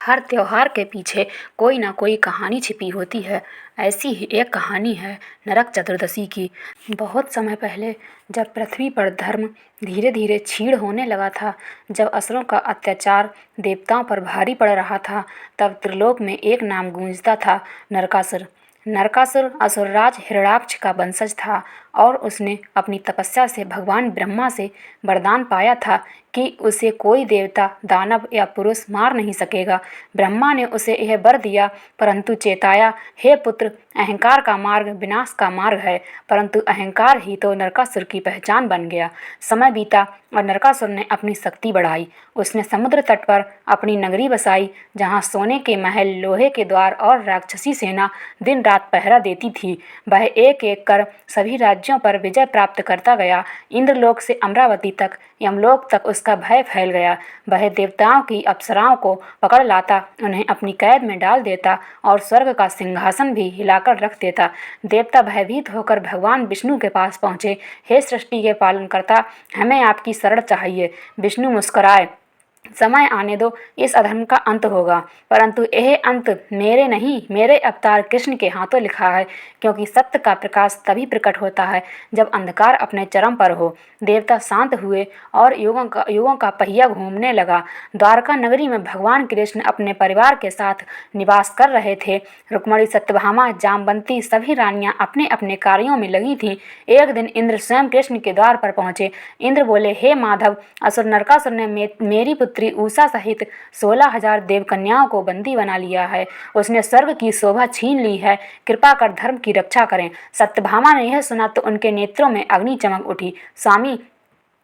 हर त्योहार के पीछे कोई ना कोई कहानी छिपी होती है। ऐसी ही एक कहानी है नरक चतुर्दशी की। बहुत समय पहले, जब पृथ्वी पर धर्म धीरे धीरे क्षीण होने लगा था, जब असुरों का अत्याचार देवताओं पर भारी पड़ रहा था, तब त्रिलोक में एक नाम गूंजता था, नरकासुर। नरकासुर असुरराज हिरण्याक्ष का वंशज था और उसने अपनी तपस्या से भगवान ब्रह्मा से वरदान पाया था कि उसे कोई देवता, दानव या पुरुष मार नहीं सकेगा। ब्रह्मा ने उसे यह वर दिया, परंतु चेताया, हे पुत्र, अहंकार का मार्ग विनाश का मार्ग है। परंतु अहंकार ही तो नरकासुर की पहचान बन गया। समय बीता और नरकासुर ने अपनी शक्ति बढ़ाई। उसने समुद्र तट पर अपनी नगरी बसाई, जहाँ सोने के महल, लोहे के द्वार और राक्षसी सेना दिन रात पहरा देती थी। वह एक एक कर सभी राज्यों पर विजय प्राप्त करता गया। इंद्रलोक से अमरावती तक, यमलोक तक उसका भय फैल गया। वह देवताओं की अप्सराओं को पकड़ लाता, उन्हें अपनी कैद में डाल देता और स्वर्ग का सिंहासन भी हिलाकर रख देता। देवता भयभीत होकर भगवान विष्णु के पास पहुँचे। हे सृष्टि के पालनकर्ता, हमें आपकी शरण चाहिए। विष्णु मुस्कुराए, समय आने दो, इस अधर्म का अंत होगा। परंतु यह अंत मेरे नहीं, मेरे अवतार कृष्ण के हाथों लिखा है, क्योंकि सत्य का प्रकाश तभी प्रकट होता है जब अंधकार अपने चरम पर हो। देवता शांत हुए और युगों का पहिया घूमने लगा। द्वारका नगरी में भगवान कृष्ण अपने परिवार के साथ निवास कर रहे थे। रुक्मणी, सत्यभामा, जामवंती सभी रानियां अपने अपने कार्यों में लगी थीं। एक दिन इंद्र स्वयं कृष्ण के द्वार पर पहुंचे। इंद्र बोले, हे माधव, असुर नरकासुर ने मेरी पुत्री उषा सहित 16,000 देवकन्याओं को बंदी बना लिया है। उसने स्वर्ग की शोभा छीन ली है। कृपा कर धर्म की रक्षा करें। सत्यभामा ने यह सुना तो उनके नेत्रों में अग्नि चमक उठी। स्वामी,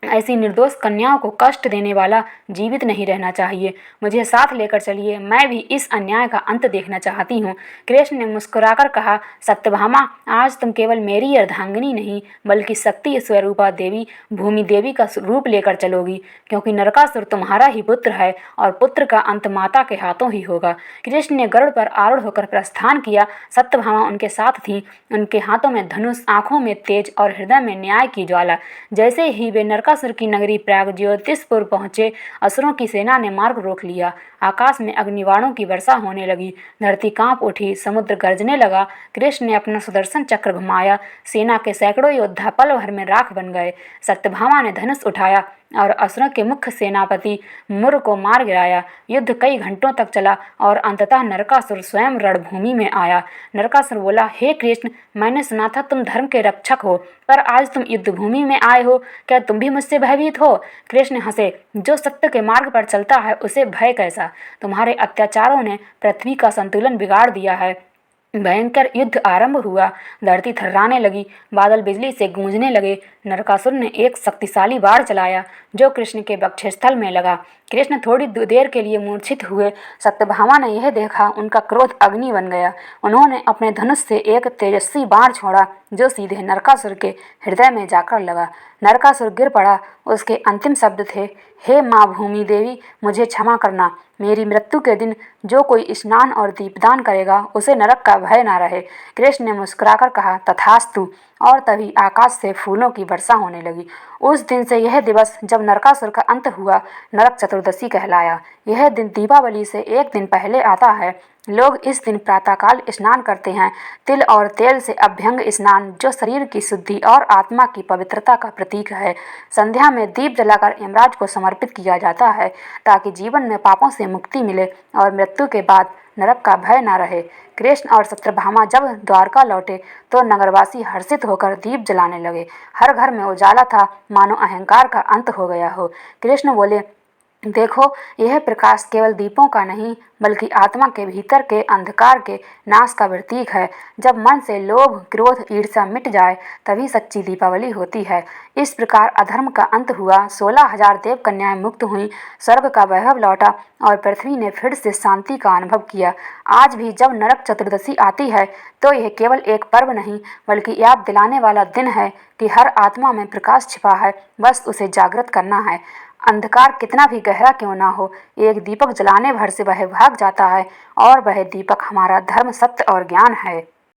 ऐसी निर्दोष कन्याओं को कष्ट देने वाला जीवित नहीं रहना चाहिए। मुझे साथ लेकर चलिए, मैं भी इस अन्याय का अंत देखना चाहती हूँ। कृष्ण ने मुस्कुराकर कहा, सत्यभामा, आज तुम केवल मेरी अर्धांगिनी नहीं, बल्कि शक्ति स्वरूपा देवी भूमि देवी का रूप लेकर चलोगी, क्योंकि नरकासुर तुम्हारा ही पुत्र है और पुत्र का अंत माता के हाथों ही होगा। कृष्ण ने गरुड़ पर आरूढ़ होकर प्रस्थान किया। सत्यभामा उनके साथ थी, उनके हाथों में धनुष, आंखों में तेज और हृदय में न्याय की ज्वाला। जैसे ही वे नरकासुर की नगरी प्रागज्योतिषपुर पहुंचे, असुरों की सेना ने मार्ग रोक लिया। आकाश में अग्निबाणों की वर्षा होने लगी। धरती कांप उठी, समुद्र गरजने लगा। कृष्ण ने अपना सुदर्शन चक्र घुमाया। सेना के सैकड़ों योद्धा पल भर में राख बन गए। सत्यभामा ने धनुष उठाया और असुरों के मुख्य सेनापति मुर को मार गिराया। युद्ध कई घंटों तक चला और अंततः नरकासुर स्वयं रणभूमि में आया। नरकासुर बोला, हे कृष्ण, मैंने सुना था तुम धर्म के रक्षक हो, पर आज तुम युद्ध भूमि में आए हो। क्या तुम भी मुझसे भयभीत हो? कृष्ण हंसे, जो सत्य के मार्ग पर चलता है उसे भय कैसा? तुम्हारे अत्याचारों ने पृथ्वी का संतुलन बिगाड़ दिया है। भयंकर युद्ध आरंभ हुआ। धरती थर्राने लगी, बादल बिजली से गूंजने लगे। नरकासुर ने एक शक्तिशाली बाण चलाया जो कृष्ण के वक्षस्थल में लगा। कृष्ण थोड़ी देर के लिए मूर्छित हुए। सत्यभामा ने यह देखा, उनका क्रोध अग्नि बन गया। उन्होंने अपने धनुष से एक तेजस्वी बाण छोड़ा जो सीधे नरकासुर के हृदय में जाकर लगा। नरकासुर गिर पड़ा। उसके अंतिम शब्द थे, हे माँ भूमि देवी, मुझे क्षमा करना। मेरी मृत्यु के दिन जो कोई स्नान और दीपदान करेगा उसे नरक का भय न रहे। कृष्ण ने मुस्कुराकर कहा, तथास्तु। और तभी आकाश से फूलों की वर्षा होने लगी। उस दिन से यह दिवस जब नरकासुर का अंत हुआ, नरक चतुर्दशी कहलाया। यह दिन दीपावली से एक दिन पहले आता है। लोग इस दिन प्रातःकाल स्नान करते हैं, तिल और तेल से अभ्यंग स्नान, जो शरीर की शुद्धि और आत्मा की पवित्रता का प्रतीक है। संध्या में दीप जलाकर यमराज को समर्पित किया जाता है, ताकि जीवन में पापों से मुक्ति मिले और मृत्यु के बाद नरक का भय न रहे। कृष्ण और सत्यभामा जब द्वारका लौटे तो नगरवासी हर्षित होकर दीप जलाने लगे। हर घर में उजाला था, मानो अहंकार का अंत हो गया हो। कृष्ण बोले, देखो, यह प्रकाश केवल दीपों का नहीं, बल्कि आत्मा के भीतर के अंधकार के नाश का प्रतीक है। जब मन से लोभ, क्रोध, ईर्ष्या मिट जाए, तभी सच्ची दीपावली होती है। इस प्रकार अधर्म का अंत हुआ। 16,000 देव कन्याएं मुक्त हुईं, स्वर्ग का वैभव लौटा और पृथ्वी ने फिर से शांति का अनुभव किया। आज भी जब नरक चतुर्दशी आती है तो यह केवल एक पर्व नहीं, बल्कि याद दिलाने वाला दिन है कि हर आत्मा में प्रकाश छिपा है, बस उसे जागृत करना है। अंधकार कितना भी गहरा क्यों ना हो, एक दीपक जलाने भर से वह भाग जाता है, और वह दीपक हमारा धर्म, सत्य और ज्ञान है।